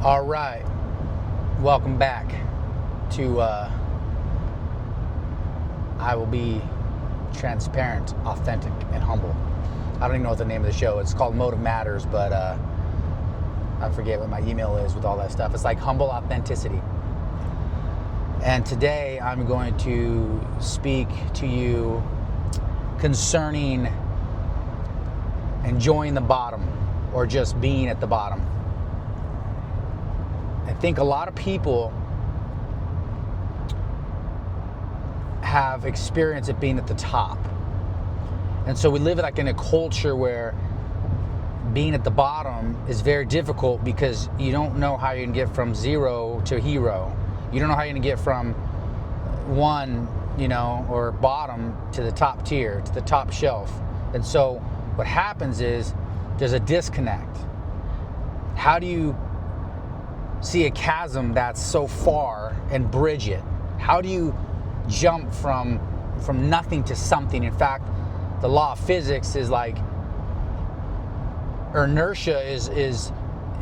All right, welcome back to I will be transparent, authentic, and humble. I don't even know what the name of the show is. It's called Motive Matters, but I forget what my email is with all that stuff. It's like humble authenticity. And today I'm going to speak to you concerning enjoying the bottom or just being at the bottom. I think a lot of people have experience at being at the top. And so we live like in a culture where being at the bottom is very difficult because you don't know how you're gonna get from zero to hero. You don't know how you're gonna get from one, or bottom to the top tier, to the top shelf. And so what happens is there's a disconnect. How do you see a chasm that's so far and bridge it? How do you jump from nothing to something? In fact, the law of physics is like inertia is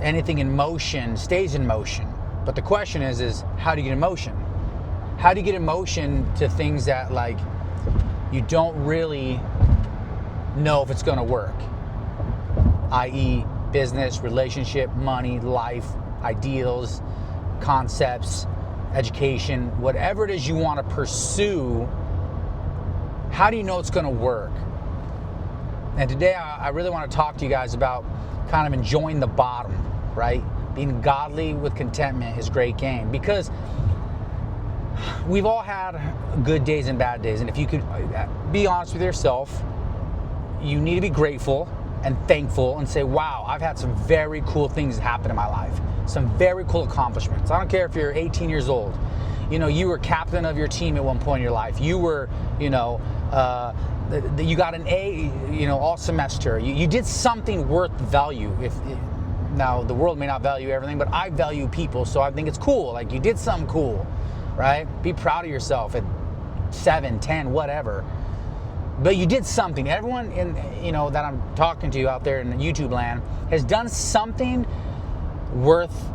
anything in motion stays in motion. But the question is how do you get in motion? How do you get in motion to things that like you don't really know if it's going to work? i.e. business, relationship, money, life, ideals, concepts, education, whatever it is you want to pursue. How do you know it's going to work? And today I really want to talk to you guys about kind of enjoying the bottom, right? Being godly with contentment is great game, because we've all had good days and bad days. And if you could be honest with yourself, you need to be grateful and thankful and say, wow, I've had some very cool things happen in my life. Some very cool accomplishments. I don't care if you're 18 years old. You were captain of your team at one point in your life. You were, you got an A, all semester. You did something worth value. Now the world may not value everything, but I value people, so I think it's cool. Like you did something cool, right? Be proud of yourself at 7, 10, whatever. But you did something. Everyone that I'm talking to out there in the YouTube land has done something worth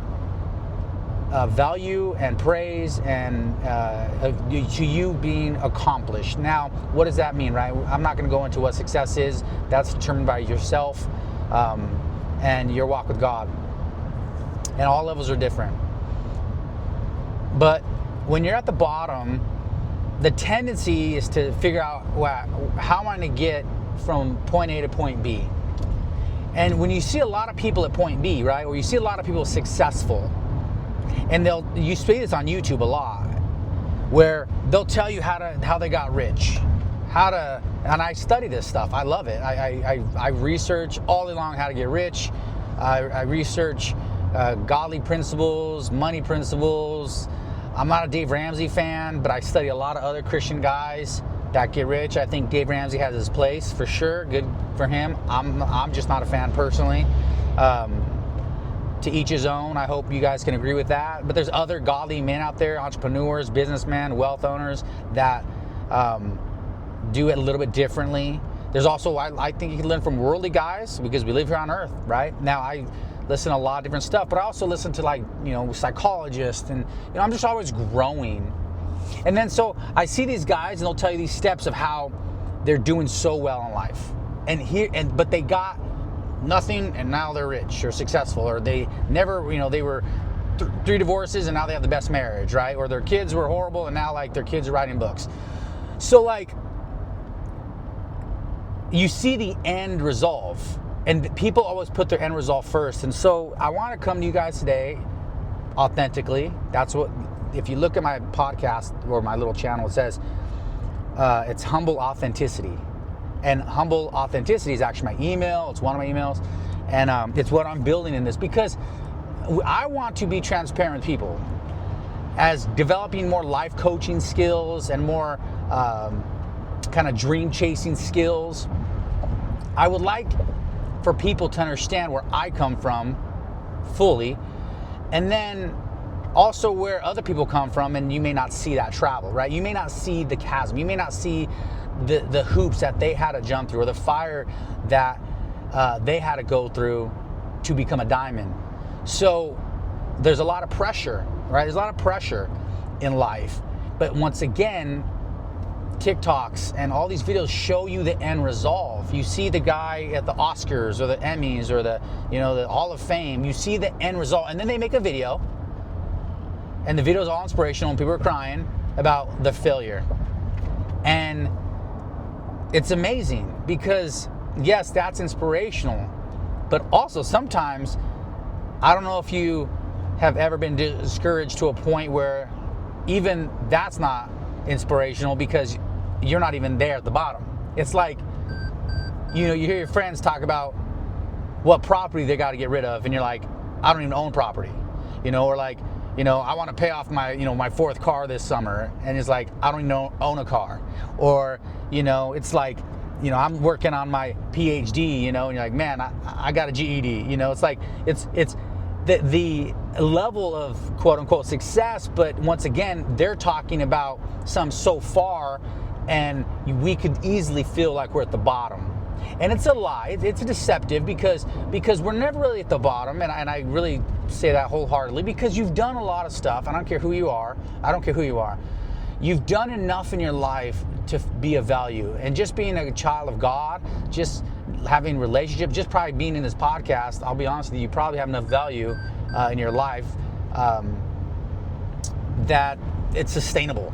value and praise and to you being accomplished. Now, what does that mean, right? I'm not going to go into what success is. That's determined by yourself and your walk with God. And all levels are different. But when you're at the bottom, the tendency is to figure out, how am I going to get from point A to point B? And when you see a lot of people at point B, right, or you see a lot of people successful, and you see this on YouTube a lot, where they'll tell you how they got rich, and I study this stuff. I love it. I research all day long how to get rich. I research godly principles, money principles. I'm not a Dave Ramsey fan, but I study a lot of other Christian guys that get rich. I think Dave Ramsey has his place for sure. Good for him. I'm just not a fan personally. To each his own. I hope you guys can agree with that. But there's other godly men out there, entrepreneurs, businessmen, wealth owners that do it a little bit differently. There's also, I think you can learn from worldly guys because we live here on earth, right? Now I listen to a lot of different stuff, but I also listen to psychologists, and I'm just always growing. And then so I see these guys and they'll tell you these steps of how they're doing so well in life. But they got nothing and now they're rich or successful, or they never, they were 3 divorces and now they have the best marriage, right? Or their kids were horrible and now their kids are writing books. So you see the end result. And people always put their end result first. And so I want to come to you guys today authentically. That's what, if you look at my podcast or my little channel, it says it's humble authenticity. And humble authenticity is actually my email. It's one of my emails. And it's what I'm building in this, because I want to be transparent with people as developing more life coaching skills and more kind of dream chasing skills. I would like for people to understand where I come from fully, and then also where other people come from, and you may not see that travel, right? You may not see the chasm. You may not see the hoops that they had to jump through, or the fire that they had to go through to become a diamond. So there's a lot of pressure, right? There's a lot of pressure in life. But once again, TikToks and all these videos show you the end result. You see the guy at the Oscars or the Emmys or the Hall of Fame. You see the end result, and then they make a video, and the video is all inspirational, and people are crying about the failure. And it's amazing because, yes, that's inspirational, but also sometimes, I don't know if you have ever been discouraged to a point where even that's not inspirational because you're not even there at the bottom. It's like, you hear your friends talk about what property they got to get rid of, and you're like, I don't even own property, or like, I want to pay off my, my fourth car this summer, and it's like, I don't even own a car. Or, it's like, I'm working on my PhD, and you're like, man, I got a GED, it's like, it's the level of quote unquote success, but once again, they're talking about some so far, and we could easily feel like we're at the bottom. And it's a lie. It's deceptive because we're never really at the bottom, and I really say that wholeheartedly, because you've done a lot of stuff. I don't care who you are. You've done enough in your life to be of value. And just being a child of God, just having relationships, just probably being in this podcast, I'll be honest with you, you probably have enough value in your life that it's sustainable,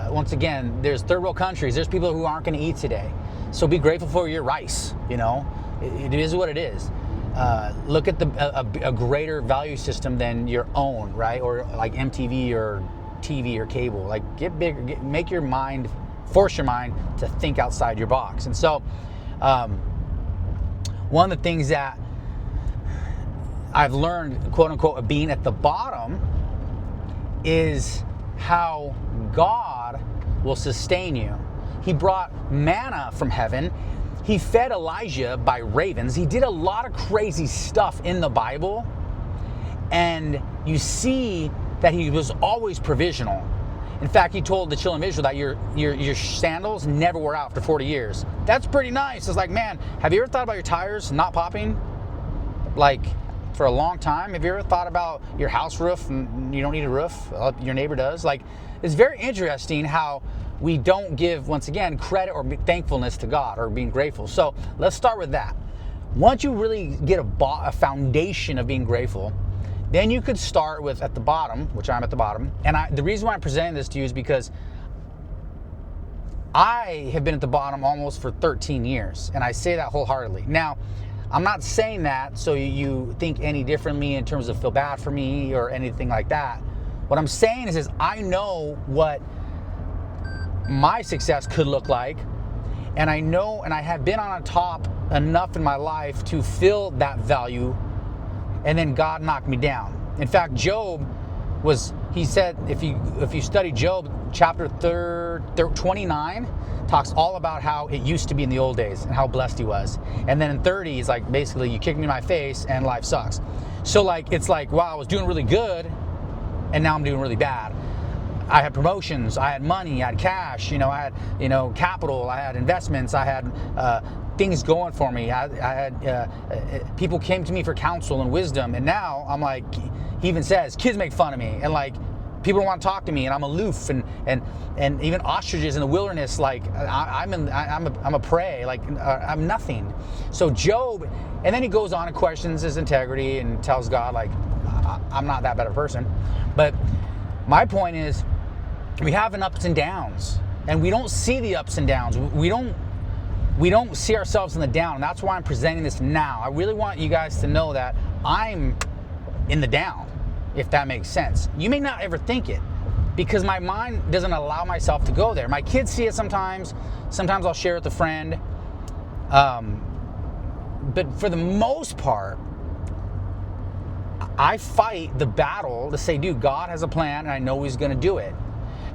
Once again, there's third world countries. There's people who aren't going to eat today. So be grateful for your rice, It is what it is. Look at a greater value system than your own, right? Or like MTV or TV or cable. Like, get bigger, force your mind to think outside your box. And so one of the things that I've learned, quote unquote, of being at the bottom is how God will sustain you. He brought manna from heaven. He fed Elijah by ravens. He did a lot of crazy stuff in the Bible. And you see that he was always provisional. In fact, he told the children of Israel that your sandals never wear out after 40 years. That's pretty nice. It's like, man, have you ever thought about your tires not popping? Like, for a long time? Have you ever thought about your house roof and you don't need a roof? Your neighbor does. Like, it's very interesting how we don't give, once again, credit or thankfulness to God or being grateful. So let's start with that. Once you really get a foundation of being grateful, then you could start with at the bottom, which I'm at the bottom. And the reason why I'm presenting this to you is because I have been at the bottom almost for 13 years. And I say that wholeheartedly. Now, I'm not saying that so you think any differently in terms of feel bad for me or anything like that. What I'm saying is I know what my success could look like, and I know, and I have been on top enough in my life to feel that value, and then God knocked me down. In fact, Job he said, if you study Job, chapter 29 talks all about how it used to be in the old days and how blessed he was. And then in 30, he's like, basically, you kicked me in my face and life sucks. So like, it's like, wow, I was doing really good, and now I'm doing really bad. I had promotions, I had money, I had cash, I had, capital, I had investments, I had things going for me. I had people came to me for counsel and wisdom, and now I'm like, he even says, kids make fun of me, and like, people don't want to talk to me, and I'm aloof, and even ostriches in the wilderness, like I'm a prey, like I'm nothing. So Job, and then he goes on and questions his integrity and tells God, like, I'm not that bad of a person. But my point is, we have an ups and downs, and we don't see the ups and downs. We don't see ourselves in the down. And that's why I'm presenting this now. I really want you guys to know that I'm in the down, if that makes sense. You may not ever think it, because my mind doesn't allow myself to go there. My kids see it sometimes. Sometimes I'll share it with a friend. But for the most part, I fight the battle to say, dude, God has a plan, and I know he's going to do it.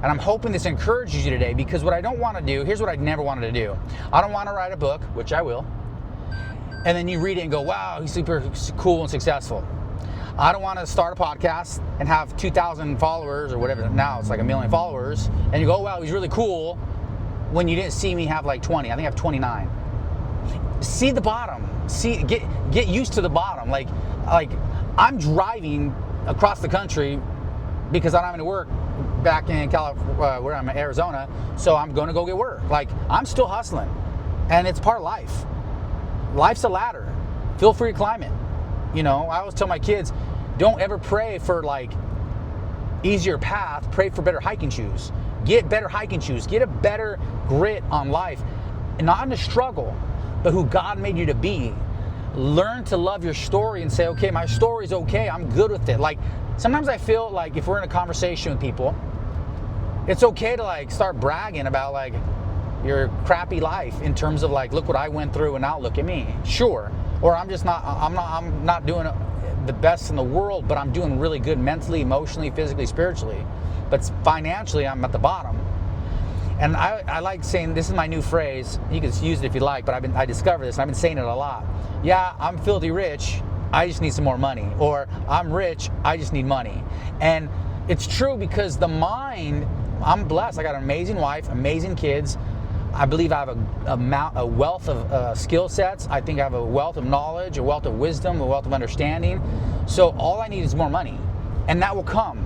And I'm hoping this encourages you today, because what I don't want to do, here's what I never wanted to do. I don't want to write a book, which I will, and then you read it and go, wow, he's super cool and successful. I don't want to start a podcast and have 2,000 followers or whatever. Now it's like 1 million followers, and you go, oh, wow, he's really cool, when you didn't see me have like 20. I think I have 29. See the bottom. Get used to the bottom. Like I'm driving across the country because I don't have any work back in California, where I'm in Arizona, so I'm going to go get work. Like, I'm still hustling, and it's part of life. Life's a ladder. Feel free to climb it. You know, I always tell my kids, don't ever pray for like easier path, pray for better hiking shoes. Get better hiking shoes. Get a better grit on life. And not in the struggle, but who God made you to be. Learn to love your story and say, okay, my story's okay. I'm good with it. Like, sometimes I feel like if we're in a conversation with people, it's okay to like start bragging about like your crappy life in terms of like, look what I went through and now look at me. Sure. Or I'm not doing the best in the world, but I'm doing really good mentally, emotionally, physically, spiritually. But financially, I'm at the bottom. And I like saying, this is my new phrase. You can use it if you like, but I discovered this and I've been saying it a lot. Yeah, I'm filthy rich. I just need some more money. Or I'm rich. I just need money. And it's true because the mind, I'm blessed. I got an amazing wife, amazing kids. I believe I have a wealth of skill sets. I think I have a wealth of knowledge, a wealth of wisdom, a wealth of understanding. So all I need is more money, and that will come.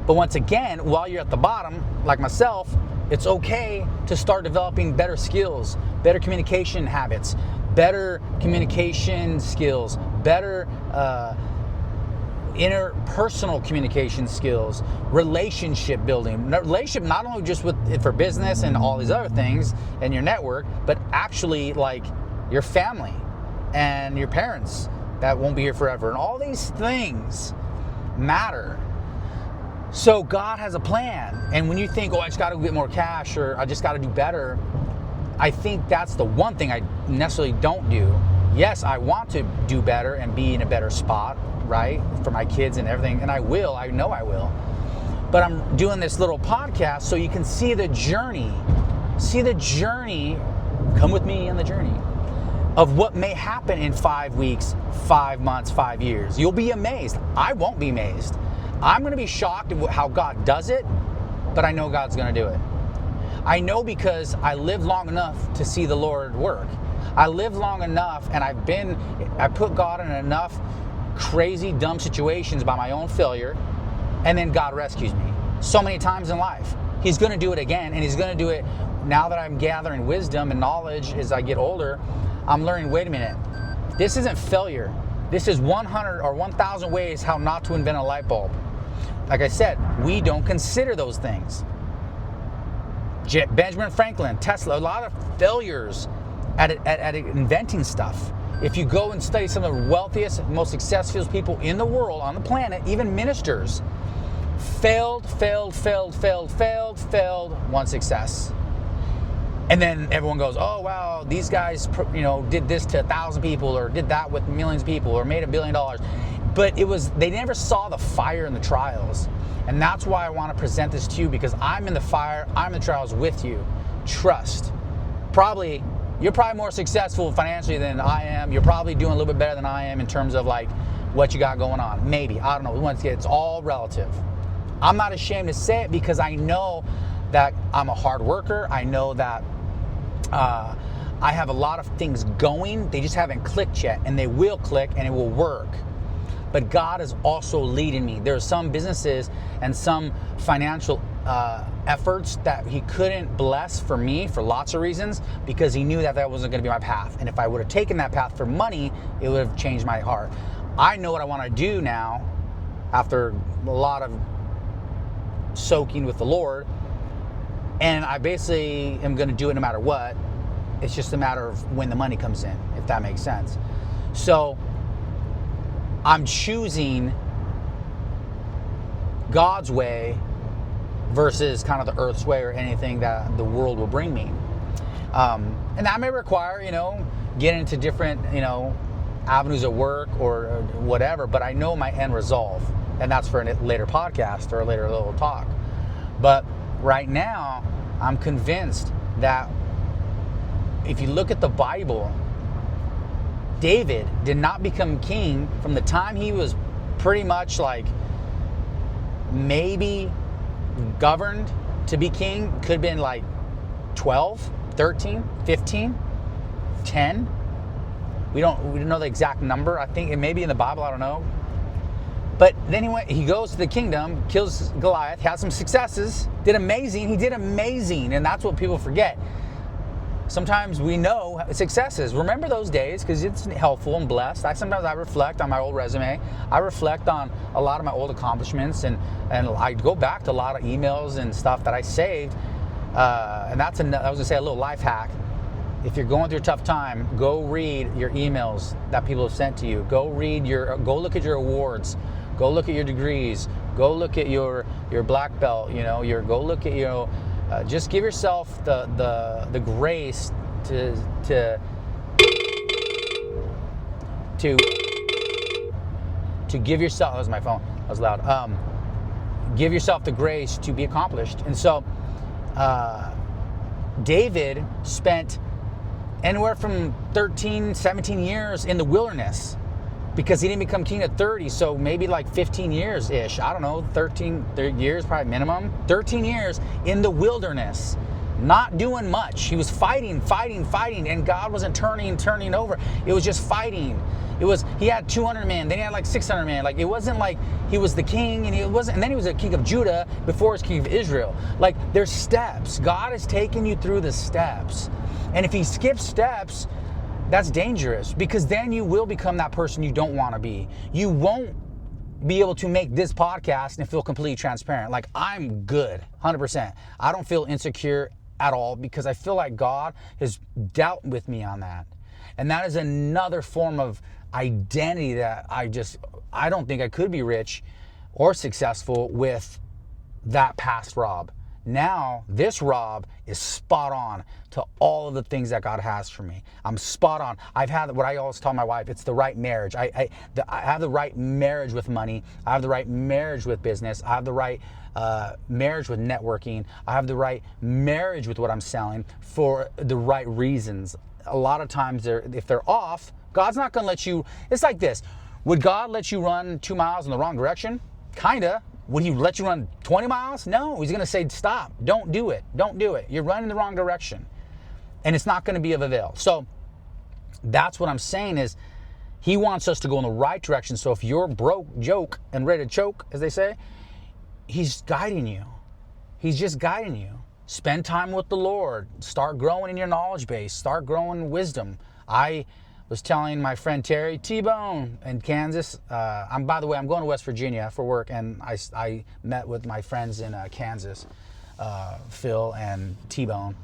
But once again, while you're at the bottom, like myself, it's okay to start developing better skills, better communication habits, better communication skills, better interpersonal communication skills, relationship building. Relationship not only just for business and all these other things and your network, but actually like your family and your parents that won't be here forever. And all these things matter. So God has a plan. And when you think, oh, I just got to get more cash or I just got to do better, I think that's the one thing I necessarily don't do. Yes, I want to do better and be in a better spot, right, for my kids and everything, and I know I will. But I'm doing this little podcast so you can see the journey. Come with me on the journey of what may happen in 5 weeks, 5 months, 5 years. You'll be amazed. I won't be amazed. I'm going to be shocked at how God does it, but I know God's going to do it. I know because I lived long enough to see the Lord work. I lived long enough and I put God in enough crazy, dumb situations by my own failure, and then God rescues me so many times in life. He's going to do it again, and he's going to do it now that I'm gathering wisdom and knowledge as I get older. I'm learning, wait a minute, this isn't failure. This is 100 or 1,000 ways how not to invent a light bulb. Like I said, we don't consider those things. Benjamin Franklin, Tesla, a lot of failures at inventing stuff. If you go and study some of the wealthiest, most successful people in the world, on the planet, even ministers, failed, one success. And then everyone goes, oh, wow, these guys, did this to 1,000 people or did that with millions of people or made $1 billion. But they never saw the fire in the trials. And that's why I want to present this to you, because I'm in the fire, I'm in the trials with you. Trust. You're probably more successful financially than I am. You're probably doing a little bit better than I am in terms of like what you got going on. Maybe, I don't know. It's all relative. I'm not ashamed to say it because I know that I'm a hard worker. I know that I have a lot of things going. They just haven't clicked yet, and they will click and it will work. But God is also leading me. There are some businesses and some financial efforts that he couldn't bless for me for lots of reasons, because he knew that wasn't going to be my path. And if I would have taken that path for money, it would have changed my heart. I know what I want to do now after a lot of soaking with the Lord, and I basically am going to do it no matter what. It's just a matter of when the money comes in, if that makes sense. So I'm choosing God's way versus kind of the earth's way or anything that the world will bring me. And that may require, getting into different, avenues of work or whatever, but I know my end resolve, and that's for a later podcast or a later little talk. But right now, I'm convinced that if you look at the Bible, David did not become king from the time he was pretty much like maybe governed to be king. Could have been like 12, 13, 15, 10. We don't know the exact number. I think it may be in the Bible. I don't know. But then he goes to the kingdom, kills Goliath, has some successes, did amazing. He did amazing, and that's what people forget. Sometimes we know successes. Remember those days because it's helpful and blessed. Sometimes I reflect on my old resume. I reflect on a lot of my old accomplishments, and I go back to a lot of emails and stuff that I saved. And I was gonna say a little life hack. If you're going through a tough time, go read your emails that people have sent to you. Go look at your awards. Go look at your degrees. Go look at your black belt. Go look at just give yourself the grace to give yourself. That was my phone. That was loud. Give yourself the grace to be accomplished. And so, David spent anywhere from 13, 17 years in the wilderness because he didn't become king at 30. So maybe like 15 years-ish. I don't know, 13 years probably minimum. 13 years in the wilderness, not doing much. He was fighting, and God wasn't turning over. It was just fighting. He had 200 men, then he had like 600 men. Like, it wasn't like he was the king and then he was a king of Judah before he was king of Israel. Like, there's steps. God has taken you through the steps. And if he skips steps, that's dangerous because then you will become that person you don't want to be. You won't be able to make this podcast and feel completely transparent. Like, I'm good, 100%. I don't feel insecure at all because I feel like God has dealt with me on that. And that is another form of identity that I don't think I could be rich or successful with that past Rob. Now, this Rob is spot on to all of the things that God has for me. I'm spot on. I've had what I always tell my wife, it's the right marriage. I have the right marriage with money. I have the right marriage with business. I have the right marriage with networking. I have the right marriage with what I'm selling for the right reasons. A lot of times, if they're off, God's not going to let you. It's like this. Would God let you run 2 miles in the wrong direction? Kinda. Would he let you run 20 miles? No, he's going to say, stop, don't do it. Don't do it. You're running the wrong direction. And it's not going to be of avail. So that's what I'm saying is he wants us to go in the right direction. So if you're broke, joke, and ready to choke, as they say, he's guiding you. He's just guiding you. Spend time with the Lord. Start growing in your knowledge base. Start growing wisdom. I was telling my friend Terry T-Bone in Kansas. By the way, I'm going to West Virginia for work, and I met with my friends in Kansas, Phil and T-Bone.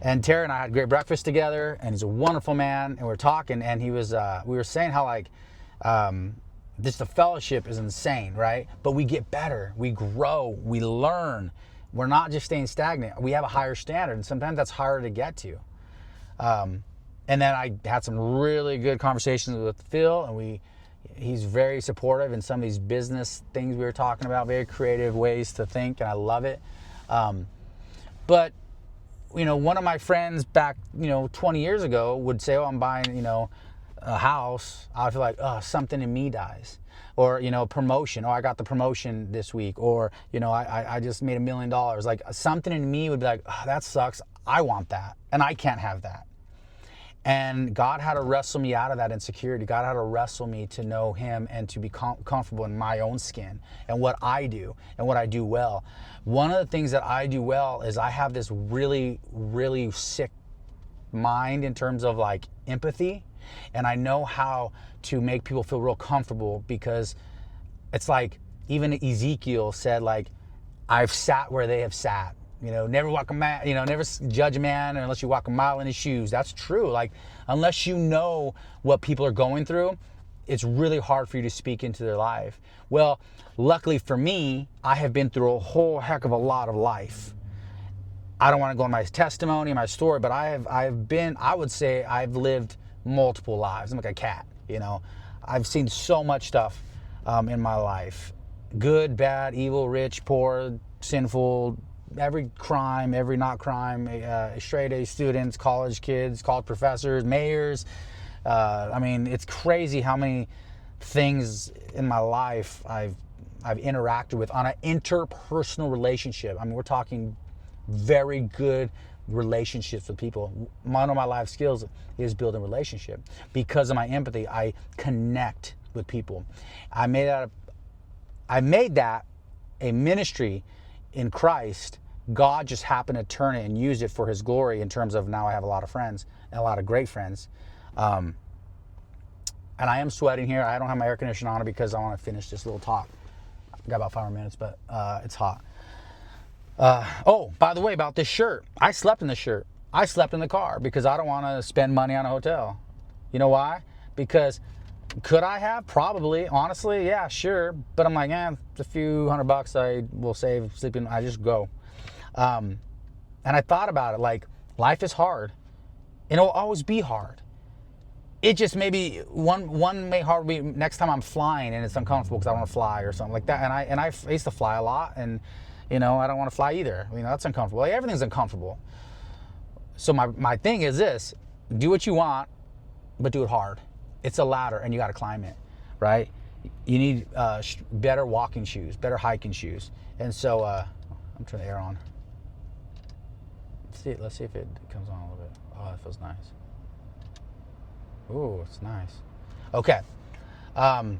And Terry and I had great breakfast together, and he's a wonderful man. And we're talking, and we were saying how the fellowship is insane, right? But we get better, we grow, we learn. We're not just staying stagnant. We have a higher standard, and sometimes that's harder to get to. And then I had some really good conversations with Phil, and he's very supportive in some of these business things we were talking about, very creative ways to think, and I love it. But, one of my friends back, 20 years ago would say, oh, I'm buying, a house. I feel like, oh, something in me dies. Or, promotion. Oh, I got the promotion this week. Or, I just made $1 million. Like, something in me would be like, oh, that sucks. I want that. And I can't have that. And God had to wrestle me out of that insecurity. God had to wrestle me to know him and to be comfortable in my own skin and what I do and what I do well. One of the things that I do well is I have this really, really sick mind in terms of like empathy. And I know how to make people feel real comfortable because it's like even Ezekiel said, like, I've sat where they have sat. Never walk a man, never judge a man unless you walk a mile in his shoes. That's true. Like, unless you know what people are going through, it's really hard for you to speak into their life. Well, luckily for me, I have been through a whole heck of a lot of life. I don't want to go on my testimony, my story, but I would say I've lived multiple lives. I'm like a cat, I've seen so much stuff in my life. Good, bad, evil, rich, poor, sinful, every crime, every not crime, straight A students, college kids, college professors, mayors. It's crazy how many things in my life I've interacted with on an interpersonal relationship. We're talking very good relationships with people. One of my life skills is building relationship. Because of my empathy, I connect with people. I made that a ministry in Christ. God just happened to turn it and use it for his glory, in terms of now I have a lot of friends, and a lot of great friends. And I am sweating here. I don't have my air conditioner on because I want to finish this little talk. I've got about 5 more minutes, but it's hot. Oh, by the way, about this shirt. I slept in this shirt. I slept in the car because I don't want to spend money on a hotel. You know why? Because could I have? Probably. Honestly, yeah, sure. But I'm like, it's a few $100 I will save sleeping. I just go. And I thought about it, like, life is hard. And it'll always be hard. It just maybe one may hard be next time I'm flying and it's uncomfortable because I want to fly or something like that. And I used to fly a lot, and I don't want to fly either. That's uncomfortable. Like, everything's uncomfortable. So my thing is this: do what you want, but do it hard. It's a ladder, and you got to climb it, right? You need better walking shoes, better hiking shoes. And so I'm turning the air on. Let's see if it comes on a little bit. Oh, it feels nice. Ooh, it's nice. Okay. Now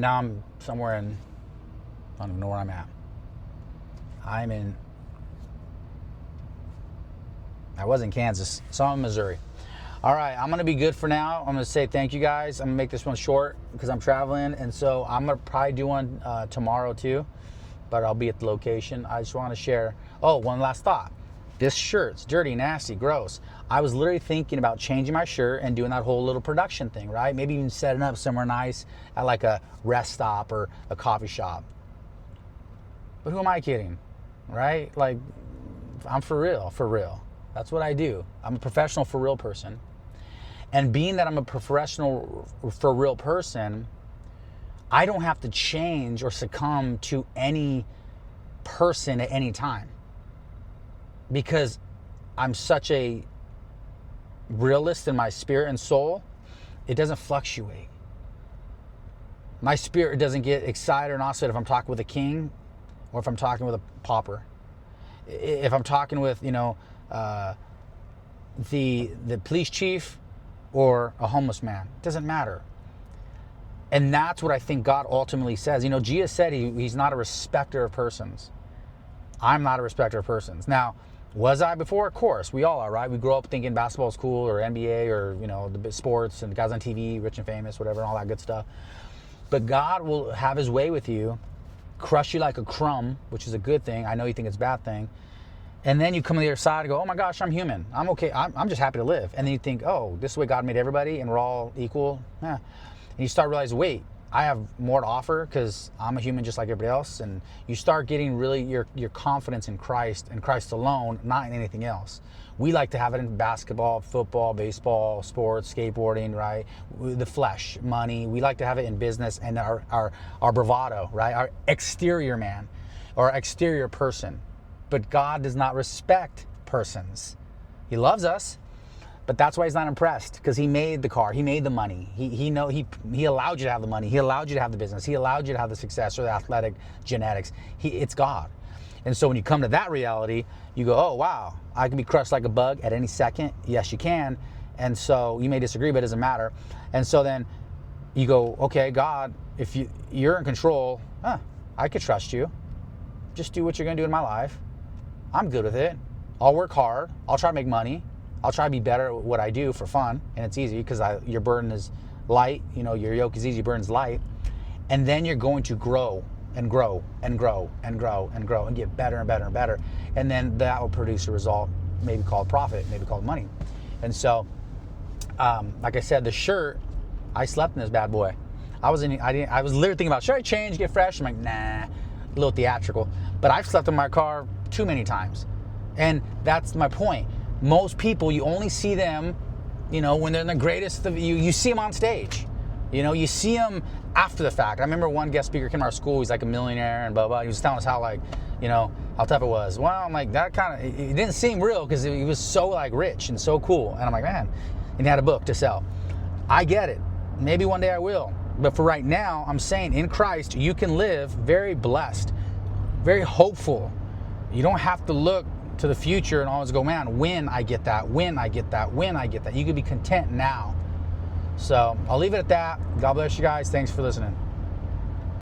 I'm somewhere in, I don't even know where I'm at. I was in Kansas, so I'm in Missouri. All right, I'm gonna be good for now. I'm gonna say thank you guys. I'm gonna make this one short because I'm traveling, and so I'm gonna probably do one tomorrow too, but I'll be at the location. I just wanna share, one last thought. This shirt's dirty, nasty, gross. I was literally thinking about changing my shirt and doing that whole little production thing, right? Maybe even setting up somewhere nice at like a rest stop or a coffee shop. But who am I kidding, right? Like, I'm for real. That's what I do. I'm a professional for real person. And being that I'm a professional for real person, I don't have to change or succumb to any person at any time. Because I'm such a realist in my spirit and soul, it doesn't fluctuate. My spirit doesn't get excited or not excited if I'm talking with a king or if I'm talking with a pauper. If I'm talking with, the police chief or a homeless man. It doesn't matter. And that's what I think God ultimately says. Jesus said he's not a respecter of persons. I'm not a respecter of persons. Now, was I before? Of course. We all are, right? We grow up thinking basketball's cool, or NBA, or, the sports and the guys on TV, rich and famous, whatever, and all that good stuff. But God will have his way with you, crush you like a crumb, which is a good thing. I know you think it's a bad thing. And then you come to the other side and go, oh my gosh, I'm human. I'm okay. I'm just happy to live. And then you think, oh, this is the way God made everybody and we're all equal. Yeah. And you start realizing, wait, I have more to offer because I'm a human just like everybody else. And you start getting really your confidence in Christ and Christ alone, not in anything else. We like to have it in basketball, football, baseball, sports, skateboarding, right? The flesh, money. We like to have it in business and our bravado, right? Our exterior man or exterior person. But God does not respect persons. He loves us, but that's why he's not impressed, because he made the car, he made the money. He allowed you to have the money, he allowed you to have the business, he allowed you to have the success or the athletic genetics. It's God. And so when you come to that reality, you go, oh wow, I can be crushed like a bug at any second. Yes, you can. And so you may disagree, but it doesn't matter. And so then you go, okay, God, if you're in control, I could trust you. Just do what you're gonna do in my life. I'm good with it. I'll work hard. I'll try to make money. I'll try to be better at what I do for fun. And it's easy because your burden is light. Your yoke is easy, your burden's light. And then you're going to grow and grow and grow and grow and grow and get better and better and better. And then that will produce a result, maybe called profit, maybe called money. And so, like I said, the shirt, I slept in this bad boy. I was literally thinking about, should I change, get fresh? I'm like, nah, a little theatrical. But I've slept in my car too many times. And that's my point. Most people, you only see them, when they're in the greatest of you see them on stage. You see them after the fact. I remember one guest speaker came to our school, he's like a millionaire and blah, blah. He was telling us how how tough it was. Well, I'm like, that kind of, it didn't seem real because he was so rich and so cool. And I'm like, man, and he had a book to sell. I get it. Maybe one day I will. But for right now, I'm saying in Christ, you can live very blessed, very hopeful. You don't have to look to the future and always go, man, when I get that, when I get that, when I get that. You can be content now. So I'll leave it at that. God bless you guys. Thanks for listening.